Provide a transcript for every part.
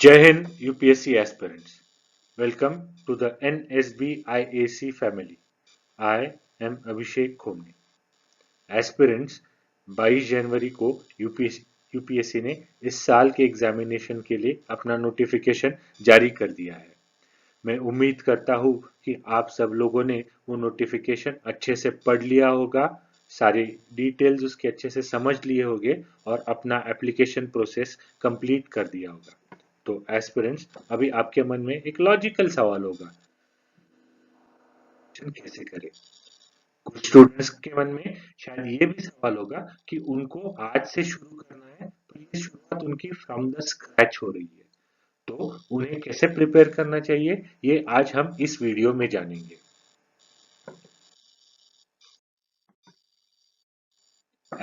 Jai Hind UPSC aspirants. Welcome to the NSB IAC family. I am Abhishek Khomne. Aspirants 22 जनवरी को UPSC ने इस साल के examination के लिए अपना नोटिफिकेशन जारी कर दिया है। मैं उम्मीद करता हूँ कि आप सब लोगों ने वो नोटिफिकेशन अच्छे से पढ़ लिया होगा, सारी डिटेल्स उसके अच्छे से समझ लिए होंगे और अपना एप्लीकेशन प्रोसेस कंप्लीट कर दिया होगा। तो एस्पिरेंट्स, अभी आपके मन में एक लॉजिकल सवाल होगा, कैसे करें। कुछ स्टूडेंट्स के मन में शायद ये भी सवाल होगा कि उनको आज से शुरू करना है, तो ये शुरुआत उनकी फ्रॉम द स्क्रैच हो रही है, तो उन्हें कैसे प्रिपेयर करना चाहिए, ये आज हम इस वीडियो में जानेंगे।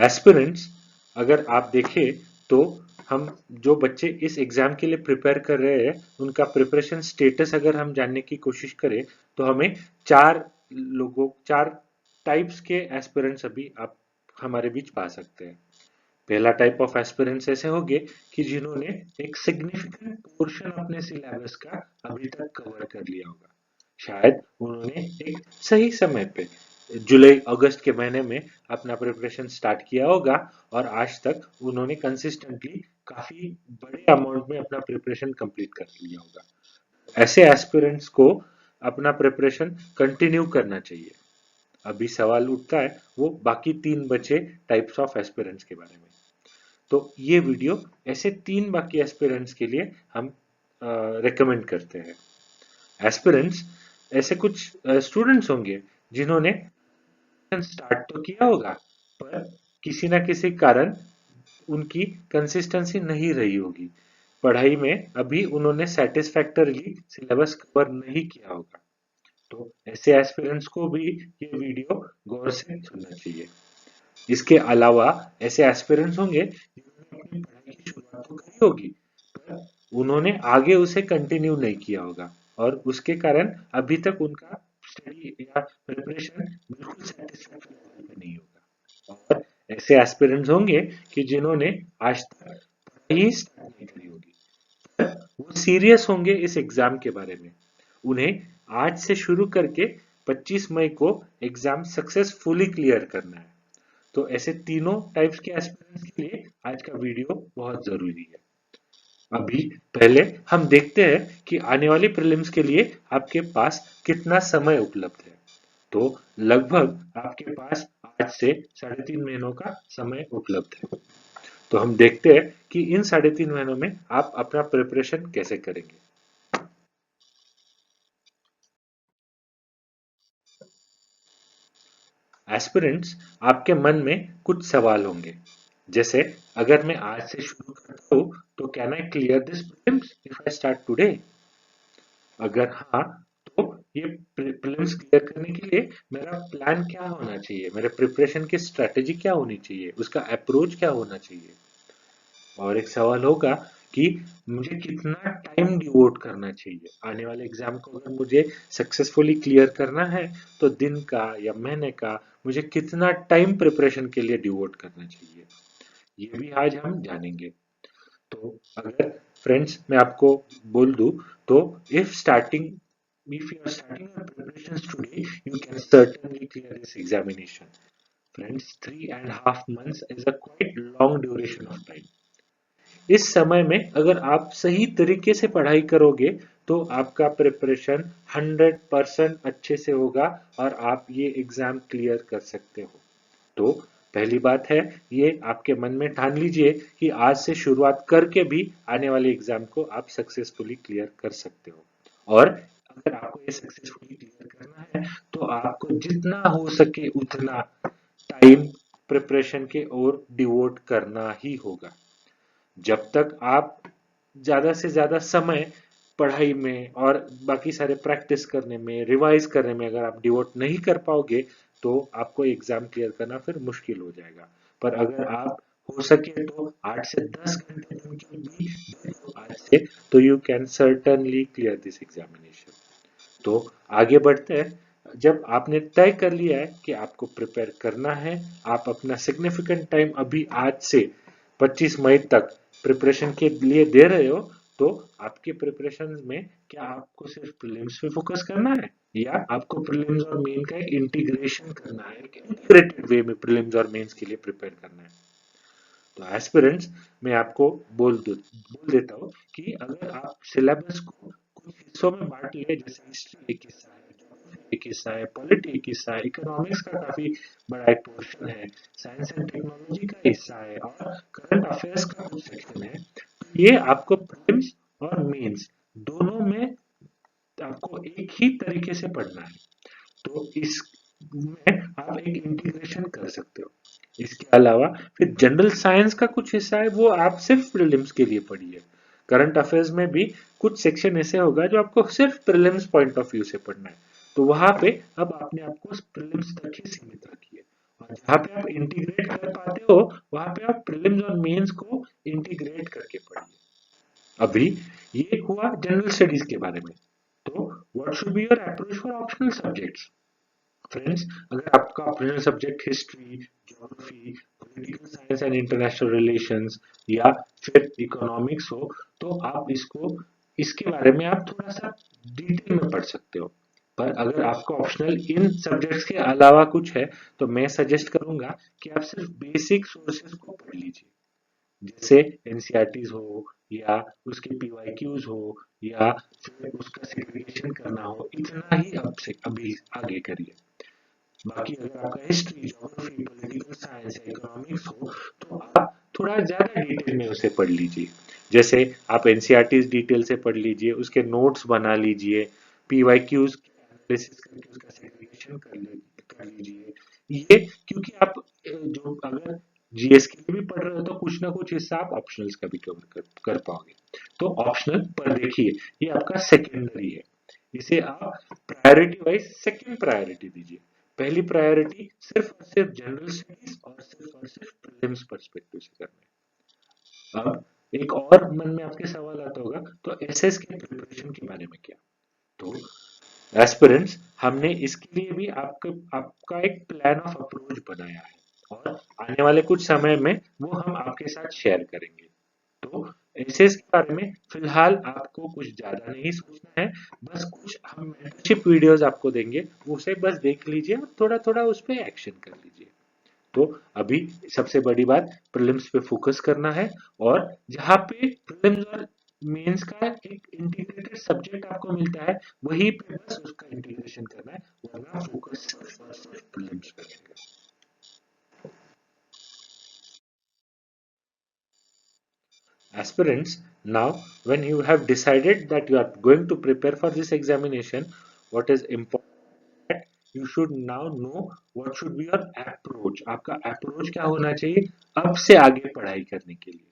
एस्पिरेंट्स, अगर आप देखें तो हम जो बच्चे इस एग्जाम के लिए प्रिपेयर कर रहे हैं, उनका प्रिपरेशन स्टेटस अगर हम जानने की कोशिश करें तो हमें चार टाइप्स के एस्पिरेंट्स अभी आप हमारे बीच पा सकते हैं। पहला टाइप ऑफ एस्पिरेंट्स ऐसे होंगे कि जिन्होंने एक सिग्निफिकेंट पोर्शन अपने सिलेबस का अभी तक कवर कर लिया होगा। शायद उन्होंने एक सही समय पे जुलाई अगस्त के महीने में अपना प्रिपरेशन स्टार्ट किया होगा और आज तक उन्होंने कंसिस्टेंटली काफी बड़े अमाउंट में अपना प्रिपरेशन कंप्लीट कर लिया होगा। ऐसे एस्पिरेंट्स को अपना प्रिपरेशन कंटिन्यू करना चाहिए। अभी सवाल उठता है वो बाकी तीन बचे टाइप्स ऑफ एस्पिरेंट्स के बारे में। तो ये वीडियो ऐसे तीन बाकी एस्पिरेंट्स के लिए हम रेकमेंड करते हैं। एस्पिरेंट्स ऐसे कुछ स्टूडेंट्स होंगे जिन्होंने स्टार्ट तो किया होगा, पर किसी ना किसी कारण उनकी कंसिस्टेंसी नहीं रही होगी। पढ़ाई में अभी उन्होंने सेटिस्फैक्टरली सिलेबस कवर नहीं किया होगा। तो ऐसे एस्पिरेंट्स को भी ये वीडियो गौर से सुनना चाहिए। इसके अलावा ऐसे एस्पिरेंट्स होंगे जिन्होंने अपनी पढ़ाई की शुरुआत तो करी होगी, पर उन्होंने आगे उसे कंटिन्यू नहीं किया होगा और उसके कारण अभी तक उनका स्टडी या प्रिपरेशन बिल्कुल सेटिस्फैक्टरी लेवल पे नहीं होगा। और ऐसे एस्पिरेंट्स होंगे कि जिन्होंने आज तक पढ़ाई स्टार्ट नहीं करी होगी, पर वो सीरियस होंगे इस एग्जाम के बारे में। उन्हें आज से शुरू करके 25 मई को एग्जाम सक्सेसफुली क्लियर करना है। तो ऐसे तीनों टाइप्स के एस्पिरेंट्स के लिए आज का वीडियो बहुत जरूरी है। अभी पहले हम देखते हैं कि आने वाली प्रीलिम्स के लिए आपके पास कितना समय उपलब्ध है। तो लगभग आपके पास आज से 3.5 महीनों का समय उपलब्ध है। तो हम देखते हैं कि इन 3.5 महीनों में आप अपना प्रिपरेशन कैसे करेंगे। एस्पिरेंट्स, आपके मन में कुछ सवाल होंगे, जैसे अगर मैं आज से शुरू करता हूँ तो can I clear this prelims if I start today. अगर हाँ, तो ये प्रीलिम्स क्लियर करने के लिए मेरा प्लान क्या होना चाहिए, मेरे प्रिपरेशन की स्ट्रेटेजी क्या होनी चाहिए, उसका अप्रोच क्या होना चाहिए। और एक सवाल होगा कि मुझे कितना टाइम डिवोट करना चाहिए आने वाले एग्जाम को। अगर मुझे सक्सेसफुली क्लियर करना है तो दिन का या महीने का मुझे कितना टाइम प्रिपरेशन के लिए डिवोट करना चाहिए, ये भी आज हम जानेंगे। तो अगर फ्रेंड्स मैं आपको बोल दूं तो if you are starting your preparations today, you can certainly clear this examination. Friends, 3.5 months is a quite long duration of time. इस समय में अगर आप सही तरीके से पढ़ाई करोगे तो आपका प्रिपरेशन 100% अच्छे से होगा और आप ये एग्जाम क्लियर कर सकते हो। तो पहली बात है, ये आपके मन में ठान लीजिए कि आज से शुरुआत करके भी आने वाले एग्जाम को आप सक्सेसफुली क्लियर कर सकते हो। और अगर आपको ये सक्सेसफुली क्लियर करना है तो आपको जितना हो सके उतना टाइम प्रिपरेशन के ओर डिवोट करना ही होगा। जब तक आप ज्यादा से ज्यादा समय पढ़ाई में और बाकी सारे प्रैक्टिस करने में, रिवाइज करने में अगर आप डिवोट नहीं कर पाओगे तो आपको एग्जाम क्लियर करना फिर मुश्किल हो जाएगा। पर अगर आप हो सके तो 8 से 10 घंटे दिन के भी दे आज से, तो you can certainly clear this examination. तो आगे बढ़ते हैं। जब आपने तय कर लिया है कि आपको प्रिपेयर करना है, आप अपना सिग्निफिकेंट टाइम अभी आज से 25 मई तक प्रिपरेशन के लिए दे रहे हो, तो आपके प्रिपरेशन में क्या आपको सिर्फ प्रीलिम्स पे फोकस करना है या आपको प्रीलिम्स और मेन का एक इंटीग्रेशन करना है, एक इंटीग्रेटेड वे में प्रीलिम्स और मेंस के लिए प्रिपेयर करना है। तो एस्पिरेंट्स मैं आपको बोल देता हूँ कि अगर आप सिलेबस को कुछ हिस्सों में बांट ले, जैसे हिस्ट्री एक हिस्सा है, ज्योग्राफी एक हिस्सा है, पॉलिटी एक हिस्सा है, इकोनॉमिक्स का काफी बड़ा एक पोर्शन है, साइंस एंड टेक्नोलॉजी का हिस्सा है और करंट अफेयर्स का कुछ सेक्शन है, तो ये आपको प्रीलिम्स और मेंस दोनों में आपको एक ही तरीके से पढ़ना है। तो इसमें आप एक इंटीग्रेशन कर सकते हो। इसके अलावा फिर जनरल साइंस का कुछ हिस्सा है, वो आप सिर्फ प्रीलिम्स के लिए पढ़िए। करंट अफेयर्स में भी कुछ सेक्शन ऐसे होगा जो आपको सिर्फ प्रीलिम्स पॉइंट ऑफ व्यू से पढ़ना है। तो वहां पे अब अपने आप को प्रीलिम्स तक ही सीमित रखिए, और जहां पे आप इंटीग्रेट कर पाते हो वहां पे आप प्रीलिम्स और मेंस को इंटीग्रेट करके पढ़िए। अभी ये हुआ जनरल स्टडीज के बारे में। तो what should be your approach for optional subjects? Friends, अगर आपका optional subject history, geography, political science and international relations या फिर इकोनॉमिक्स हो, तो आप इसको इसके बारे में आप थोड़ा सा डिटेल में पढ़ सकते हो। पर अगर आपका ऑप्शनल इन सब्जेक्ट्स के अलावा कुछ है, तो मैं सजेस्ट करूंगा कि आप सिर्फ बेसिक सोर्सेज को पढ़ लीजिए, जैसे एनसीईआरटीज हो या उसके पीवाईक्यूज हो या फिर उसका सेग्रीगेशन करना हो, इतना ही अब से अभी आगे करिए। बाकी अगर आपका हिस्ट्री, ज्योग्राफी, पॉलिटिकल साइंस या इकोनॉमिक्स हो, तो आप थोड़ा ज्यादा डिटेल में उसे पढ़ लीजिए। जैसे आप एनसीईआरटी डिटेल से पढ़ लीजिए, उसके नोट्स बना लीजिए, पीवाईक्यूज एनालिसिस करके उसका सेग्रीगेशन कर लीजिए। ये क्योंकि आप जो अगर जीएस के लिए भी पढ़ रहे हो तो कुछ ना कुछ हिस्सा आप ऑप्शनल्स का भी कवर कर पाओगे। तो ऑप्शनल पर देखिए, ये आपका सेकेंडरी है, इसे आप प्रायोरिटी वाइज सेकंड प्रायोरिटी दीजिए। पहली प्रायोरिटी सिर्फ और सिर्फ जनरल स्टडीज और सिर्फ प्रीलिम्स पर्सपेक्टिव से करना है। अब एक और मन में आपके सवाल आता होगा, तो एसएस के प्रिपरेशन के बारे में क्या? तो एस्पिरेंट्स, हमने इसके लिए भी आपका एक प्लान ऑफ अप्रोच बनाया है और आने वाले कुछ समय में वो हम आपके साथ शेयर करेंगे। तो एसेस के बारे में फिलहाल आपको कुछ ज्यादा नहीं सोचना है, बस कुछ हम मेंटरशिप वीडियोस आपको देंगे, उसे बस देख लीजिए और थोड़ा थोड़ा उस पर एक्शन कर लीजिए। तो अभी सबसे बड़ी बात प्रीलिम्स पे फोकस करना है, और जहाँ पे प्रीलिम्स और मेंस का एक इंटीग्रेटेड सब्जेक्ट आपको मिलता है वहीं पे बस उसका इंटीग्रेशन करना है, वरना फोकस सिर्फ और सिर्फ प्रीलिम्स पे रहेगा। Aspirants, now when you have decided that you are going to prepare for this examination, what is important that you should now know what should be your approach. आपका approach क्या होना चाहिए अब से आगे पढ़ाई करने के लिए?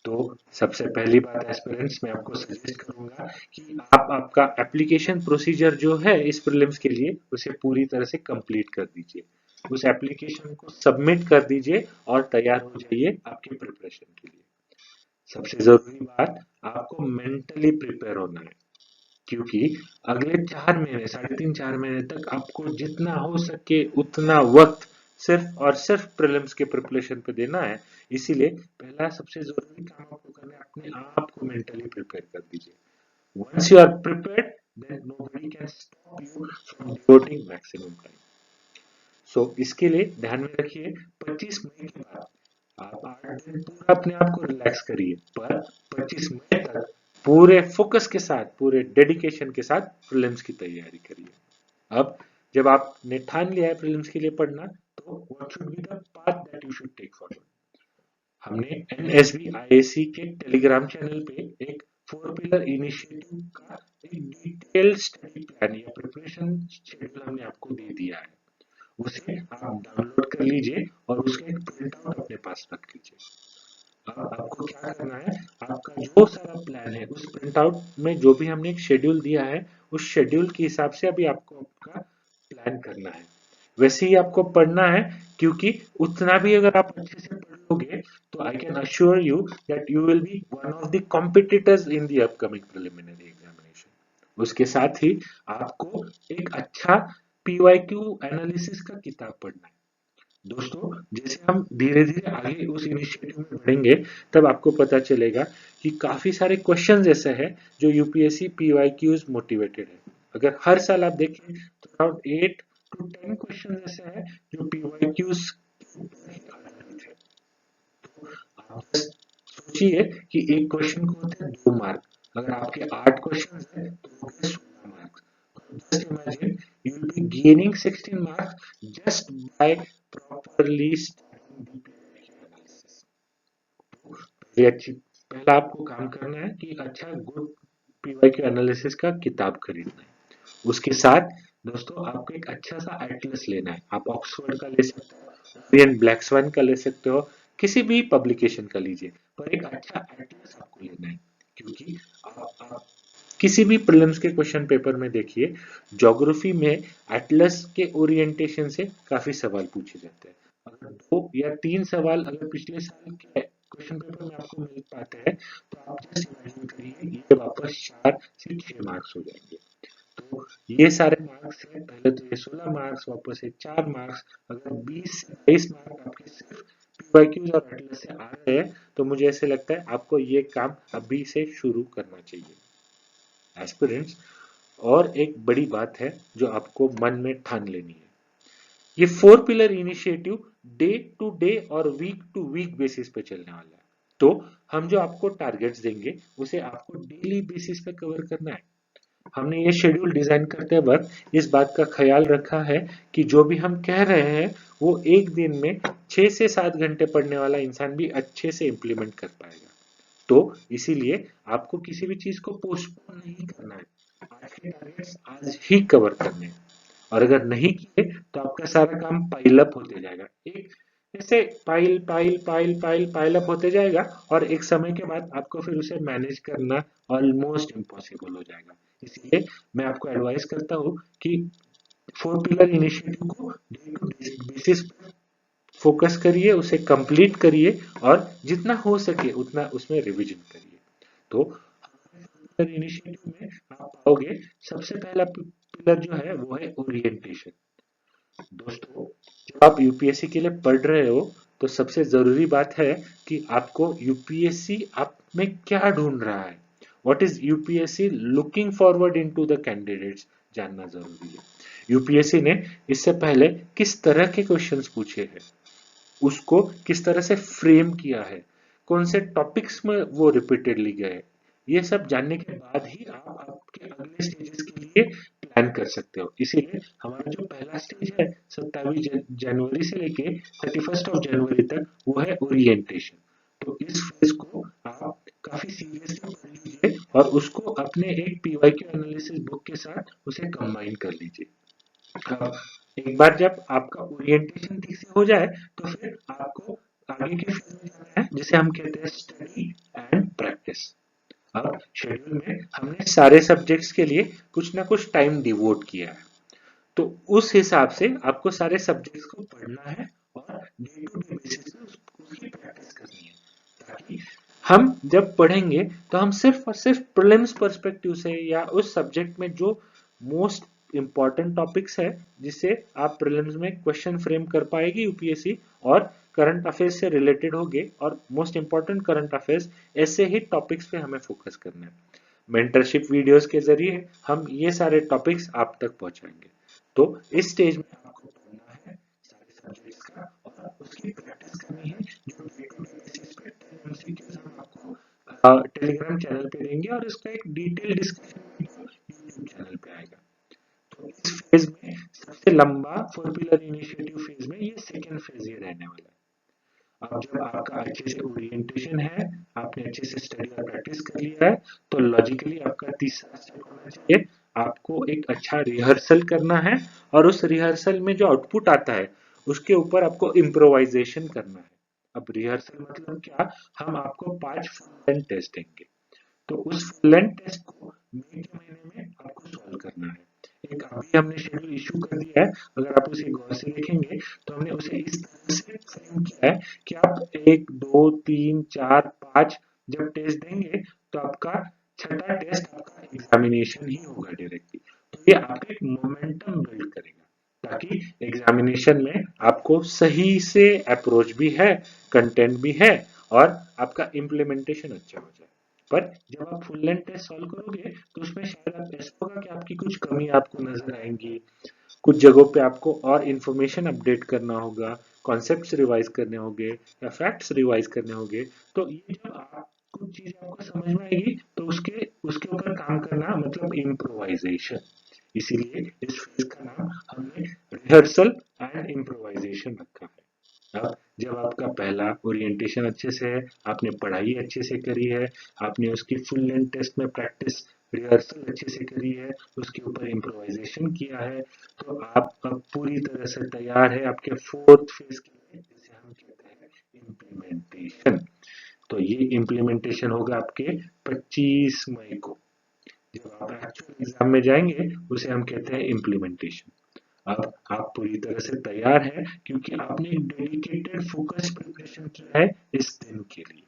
तो सबसे पहली बात एस्पिरेंट्स, मैं आपको सजेस्ट करूंगा कि आप आपका एप्लीकेशन प्रोसीजर जो है इस प्रीलिम्स के लिए उसे पूरी तरह से कंप्लीट कर दीजिए। उस एप्लीकेशन को सबमिट कर दीजिए और तैयार हो जाइए आपके प्रिपरेशन के लिए। सबसे जरूरी बात, आपको मेंटली प्रिपेयर होना है, क्योंकि अगले 4 महीने, 3.5 4 महीने तक आपको जितना हो सके उतना वक्त सिर्फ और सिर्फ प्रीलिम्स के प्रिपरेशन पे देना है। इसीलिए पहला सबसे जरूरी काम आपको करना है, अपने आप को मेंटली प्रिपेयर कर दीजिए। Once you are prepared, then nobody can stop you from devoting maximum time. So इसके लिए ध्यान में रखिए, 25 मई के बाद आप 8 दिन पूरा अपने आप को रिलैक्स करिए, पर 25 मई तक पूरे फोकस के साथ, पूरे डेडिकेशन के साथ प्रीलिम्स की तैयारी करिए। अब जब आपने ठान लिया है प्रीलिम्स के लिए पढ़ना, तो what should be the path that you should take forward? हमने एनएसबी आईएसी के टेलीग्राम चैनल पे एक 4 पिलर इनिशिएटिव का एक डिटेल स्टडी प्लान या प्रिपरेशन शेड्यूल हमने आपको दे दिया है। उसे आप डाउनलोड कर लीजिए और उसका एक प्रिंट आउट अपने पास रख लीजिए। अब आपको क्या करना है, आपका जो सारा प्लान है उस प्रिंट आउट में जो भी हमने एक शेड्यूल दिया है, उस शेड्यूल के हिसाब से अभी आपको आपका प्लान करना है, वैसे ही आपको पढ़ना है। क्योंकि उतना भी अगर आप अच्छे से पढ़ लोगे, तो I can assure you that you will be one of the competitors in the upcoming preliminary examination. उसके साथ ही आपको एक अच्छा पीवाईक्यू एनालिसिस का किताब पढ़ना है। दोस्तों, जैसे हम धीरे धीरे आगे उस इनिशिएटिव में बढ़ेंगे, तब आपको पता चलेगा कि काफी सारे क्वेश्चंस ऐसे हैं जो यूपीएससी पीवाईक्यूज मोटिवेटेड है। अगर हर साल आप देखें तो अराउंड 8 to 10 क्वेश्चन ऐसे हैं जो पीवाईक्यूज आधारित है। आप बस सोचिए कि एक क्वेश्चन को होते हैं 2 मार्क, अगर आपके 8 क्वेश्चन हैं तो हो गए 16 marks. Just imagine you will be gaining 16 marks just by properly studying the analysis. ये अच्छी पहला आपको काम करना है कि अच्छा गुड पीवाईक्यू एनालिसिस का किताब खरीदना है। उसके साथ दोस्तों आपको एक अच्छा सा एटलस लेना है। आप ऑक्सफोर्ड का ले सकते हो, ओरियन ब्लैक स्वान का ले सकते हो, किसी भी पब्लिकेशन का लीजिए, पर एक अच्छा एटलस आपको लेना है। क्योंकि आप किसी भी प्रीलिम्स के क्वेश्चन पेपर में देखिए, ज्योग्राफी में एटलस के ओरिएंटेशन से काफी सवाल पूछे जाते हैं। अगर 2 या 3 सवाल अगर पिछले साल के क्वेश्चन पेपर में आपको मिल पाते हैं तो आप जस्ट इमेजिन करिए ये वापस 4 से 6 मार्क्स हो जाएंगे। तो ये सारे मार्क्स है, पहले तो ये 16 मार्क्स, वापस से 4 मार्क्स, अगर 20 से 22 मार्क आपके सिर्फ पीवाईक्यूज और एटलस से आ रहे हैं तो मुझे ऐसे लगता है आपको ये काम अभी से शुरू करना चाहिए एस्पिरेंट्स। और एक बड़ी बात है जो आपको मन में ठान लेनी है, ये 4 pillar initiative day to day और वीक टू वीक बेसिस पे चलने वाला है। तो हम जो आपको टारगेट्स देंगे उसे आपको डेली बेसिस पे कवर करना है। हमने ये शेड्यूल डिजाइन करते वक्त इस बात का ख्याल रखा है कि जो भी हम कह रहे हैं वो एक दिन में 6 से 7 घंटे पढ़ने वाला इंसान भी अच्छे से इम्प्लीमेंट कर पाएगा। तो इसीलिए आपको किसी भी चीज को पोस्टपोन नहीं करना है, आज के टारगेट्स आज ही कवर करने हैं। और अगर नहीं किए तो आपका सारा काम पाइल अप होते जाएगा, एक ऐसे pile pile pile pile pile up होते जाएगा और एक समय के बाद आपको फिर उसे मैनेज करना ऑलमोस्ट इम्पॉसिबल हो जाएगा। इसलिए मैं आपको एडवाइस करता हूँ कि 4 पिलर इनिशिएटिव को डे टू बेसिस पर फोकस करिए, उसे कंप्लीट करिए और जितना हो सके उतना उसमें रिवीजन करिए। तो इनिशिएटिव में आप पाओगे सबसे पहला पिलर जो है वो है ओरिएंटेशन। दोस्तों, जब आप यूपीएससी के लिए पढ़ रहे हो तो सबसे जरूरी बात है कि आपको यूपीएससी आप में क्या ढूंढ रहा है, what is UPSC looking forward into the candidates, जानना जरूरी है। यूपीएससी ने इससे पहले किस तरह के क्वेश्चंस पूछे हैं, उसको किस तरह से फ्रेम किया है, कौन से टॉपिक्स में वो रिपीटेडली गए, ये सब जानने के बाद ही आप आपके अगले स्टेजेस के लिए प्लान कर सकते हो। इसीलिए हमारा जो पहला स्टेज है 27 जनवरी से लेके 31 जनवरी तक वो है ओरिएंटेशन। तो इस फेज को आप काफी सीरियसली पढ़ लीजिए और उसको अपने एक पीवाईक्यू एनालिसिस बुक के साथ उसे कंबाइन कर लीजिए। हाँ, एक बार जब आपका ओरिएंटेशन ठीक से हो जाए तो फिर आपको आगे के फेज में जाना है जिसे हम कहते हैं स्टडी एंड प्रैक्टिस। अब शेड्यूल में हमने सारे सब्जेक्ट्स के लिए कुछ ना कुछ टाइम डिवोट किया है, तो उस हिसाब से आपको सारे सब्जेक्ट्स को पढ़ना है और डे टू डे बेसिस पे उसकी प्रैक्टिस करनी है, ताकि हम जब पढ़ेंगे तो हम सिर्फ और सिर्फ प्रीलिम्स पर्सपेक्टिव से या उस सब्जेक्ट में जो मोस्ट इंपॉर्टेंट टॉपिक्स है जिससे आप प्रीलिम्स में क्वेश्चन फ्रेम कर पाएगी यूपीएससी, और करंट अफेयर्स से रिलेटेड होंगे और मोस्ट इंपॉर्टेंट करंट अफेयर्स, ऐसे ही टॉपिक्स पे हमें फोकस करना है। मेंटरशिप वीडियोस के जरिए हम ये सारे टॉपिक्स आप तक पहुंचाएंगे। तो इस स्टेज में आपको पढ़ना है सारे सब्जेक्ट्स का और उसकी प्रैक्टिस करनी है, जो डे टू डे बेसिस पे 10 एमसीक्यूज हम आपको टेलीग्राम चैनल पे देंगे और इसका एक detail discussion video YouTube channel पे आएगा। तो इस फेज में सबसे लंबा 4 पिलर इनिशिएटिव फेज में ये सेकेंड फेज ये रहने वाला है। अब जब आपका अच्छे से ओरिएंटेशन है, आपने अच्छे से स्टडी और प्रैक्टिस कर लिया है, तो लॉजिकली आपका तीसरा स्टेप होना चाहिए, आपको एक अच्छा रिहर्सल करना है और उस रिहर्सल में जो आउटपुट आता है उसके ऊपर आपको इम्प्रोवाइजेशन करना है। अब रिहर्सल मतलब क्या, हम आपको 5 फुल लेंथ टेस्ट देंगे, तो उस फुल लेंथ टेस्ट को मई के महीने में आपको सॉल्व करना है। एक अभी हमने शेड्यूल इशू कर दिया है, अगर आप उसे गौर से देखेंगे तो हमने उसे इस तरह से फ्रेम किया है कि आप 1 2 3 4 5 जब टेस्ट देंगे तो आपका छठा टेस्ट आपका एग्जामिनेशन ही होगा डायरेक्टली। तो ये आपका एक मोमेंटम बिल्ड करेगा ताकि एग्जामिनेशन में आपको सही से अप्रोच भी है, कंटेंट भी है और आपका इम्प्लीमेंटेशन अच्छा हो जाए। पर जब आप फुल लेंथ टेस्ट सॉल्व करोगे तो उसमें शायद आप ऐसा होगा कि आपकी कुछ कमी आपको नजर आएंगी, कुछ जगहों पे आपको और इंफॉर्मेशन अपडेट करना होगा, कॉन्सेप्ट्स रिवाइज करने होंगे या फैक्ट्स रिवाइज करने होंगे। तो ये जब आप कुछ चीजें आपको समझ में आएगी तो उसके उसके ऊपर काम करना मतलब इम्प्रोवाइजेशन। इसीलिए इस फेज का नाम हमने रिहर्सल एंड इम्प्रोवाइजेशन रखा है। अब जब आपका पहला ओरिएंटेशन अच्छे से है, आपने पढ़ाई अच्छे से करी है, आपने उसकी फुल लेंथ टेस्ट में प्रैक्टिस रिहर्सल अच्छे से करी है, उसके ऊपर इम्प्रोवाइजेशन किया है, तो आप अब पूरी तरह से तैयार है आपके फोर्थ फेज के लिए, जिसे हम कहते हैं इम्प्लीमेंटेशन। तो ये इम्प्लीमेंटेशन होगा आपके 25 मई को, जब आप एक्चुअल एग्जाम में जाएंगे उसे हम कहते हैं इम्प्लीमेंटेशन। अब आप पूरी तरह से तैयार हैं क्योंकि आपने एक डेडिकेटेड फोकस प्रिपरेशन किया है इस दिन के लिए।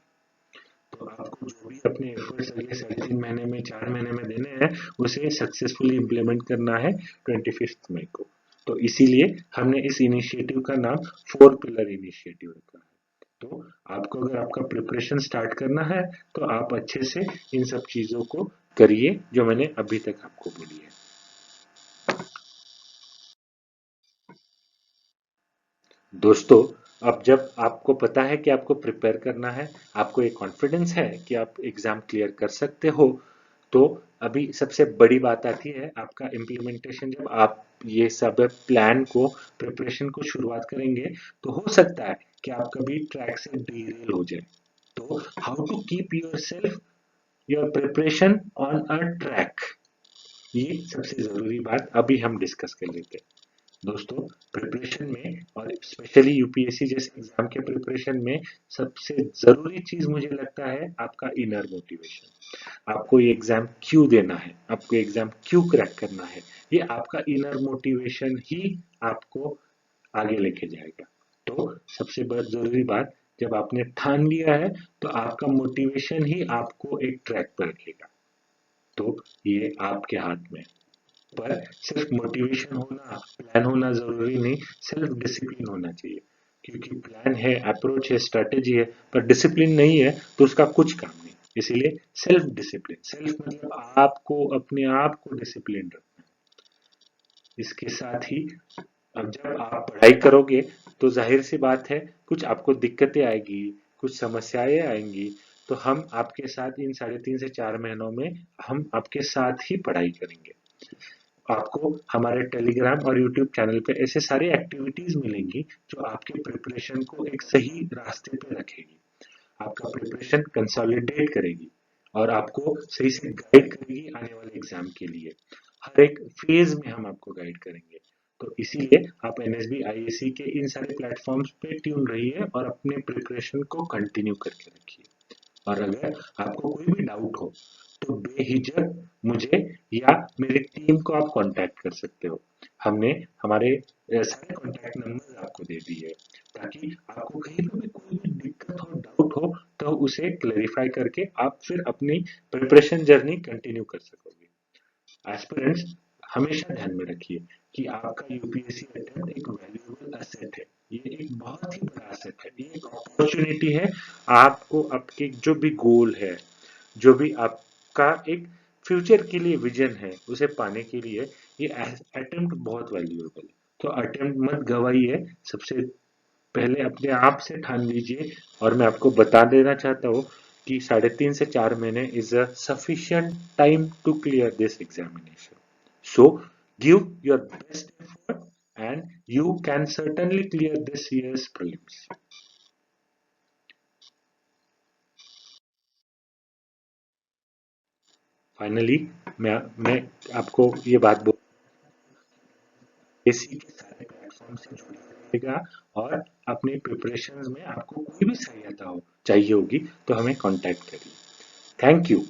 तो आपको जो भी अपने एफर्ट्स अगले 3.5 महीने में 4 महीने में देने हैं उसे सक्सेसफुली इम्प्लीमेंट करना है 25 मई को। तो इसीलिए हमने इस इनिशिएटिव का नाम 4 पिलर इनिशिएटिव रखा है। तो आपको अगर आपका प्रिपरेशन स्टार्ट करना है तो आप अच्छे से इन सब चीजों को करिए जो मैंने अभी तक आपको बोली है। दोस्तों, अब जब आपको पता है कि आपको प्रिपेयर करना है, आपको एक कॉन्फिडेंस है कि आप एग्जाम क्लियर कर सकते हो, तो अभी सबसे बड़ी बात आती है आपका इम्प्लीमेंटेशन। जब आप ये सब प्लान को, प्रिपरेशन को शुरुआत करेंगे तो हो सकता है कि आप कभी ट्रैक से डीरेल हो जाए। तो how to keep your self, your preparation on a track, ये सबसे जरूरी बात अभी हम डिस्कस कर लेते हैं। दोस्तों, प्रिपरेशन में और स्पेशली यूपीएससी जैसे एग्जाम के प्रिपरेशन में सबसे जरूरी चीज मुझे लगता है आपका इनर मोटिवेशन। आपको ये एग्जाम क्यों देना है, आपको एग्जाम क्यों क्रैक करना है, ये आपका इनर मोटिवेशन ही आपको आगे लेके जाएगा। तो सबसे जरूरी बात, जब आपने ठान लिया है तो आपका मोटिवेशन ही आपको एक ट्रैक पर रखेगा। तो ये आपके हाथ में है। पर सिर्फ मोटिवेशन होना, प्लान होना जरूरी नहीं, सेल्फ डिसिप्लिन होना चाहिए। क्योंकि प्लान है, अप्रोच है, स्ट्रेटेजी है, पर डिसिप्लिन नहीं है तो उसका कुछ काम नहीं। इसीलिए सेल्फ डिसिप्लिन, सेल्फ मतलब आपको अपने आप को डिसिप्लिन रखना है। इसके साथ ही अब जब आप पढ़ाई करोगे तो जाहिर सी बात है कुछ आपको दिक्कतें आएगी, कुछ समस्याएं आएंगी। तो हम आपके साथ इन 3.5 से 4 महीनों में हम आपके साथ ही पढ़ाई करेंगे। आपको हमारे टेलीग्राम और यूट्यूब चैनल पे ऐसे सारी एक्टिविटीज मिलेंगी जो आपके प्रिपरेशन को एक सही रास्ते पे रखेगी, आपका प्रिपरेशन कंसोलिडेट करेगी और आपको सही से गाइड करेगी आने वाले एग्जाम के लिए। हर एक फेज में हम आपको गाइड करेंगे। तो इसीलिए आप एनएसबी आईएसी के इन सारे प्लेटफॉर्म्स पे ट्यून रहिए और अपने प्रिपरेशन को कंटिन्यू करके रखिए। और अगर आपको कोई भी डाउट हो तो बेहिचक मुझे या मेरी टीम को आप कांटेक्ट कर सकते हो। हमने हमारे सारे कांटेक्ट नंबर आपको दे दिए है, ताकि आपको कहीं पे भी कोई भी दिक्कत हो, डाउट हो, तो उसे क्लेरिफाई करके आप फिर अपनी प्रिपरेशन जर्नी कंटिन्यू कर सकोगे। एस्पिरेंट्स, हमेशा ध्यान में रखिए कि आपका यूपीएससी अटेम्प्ट एक वैल्यूएबल एसेट है। ये एक बहुत ही बड़ा एसेट है, ये एक अपॉर्चुनिटी है। आपको आपके जो भी गोल है, जो भी आपका एक फ्यूचर के लिए विजन है, उसे पाने के लिए ये अटेम्प्ट बहुत वैल्यूएबल है। तो अटेम्प्ट मत गवाइए, सबसे पहले अपने आप से ठान लीजिए। और मैं आपको बता देना चाहता हूँ कि 3.5 से 4 महीने is a sufficient time to clear this examination. So give your best effort and you can certainly clear this year's prelims. Finally मैं आपको ये बात बोल, इसी के सारे प्लेटफॉर्म से जुड़े रहिएगा और अपने प्रिपरेशंस में आपको कोई भी सहायता हो चाहिए होगी तो हमें कांटेक्ट करिए। Thank you.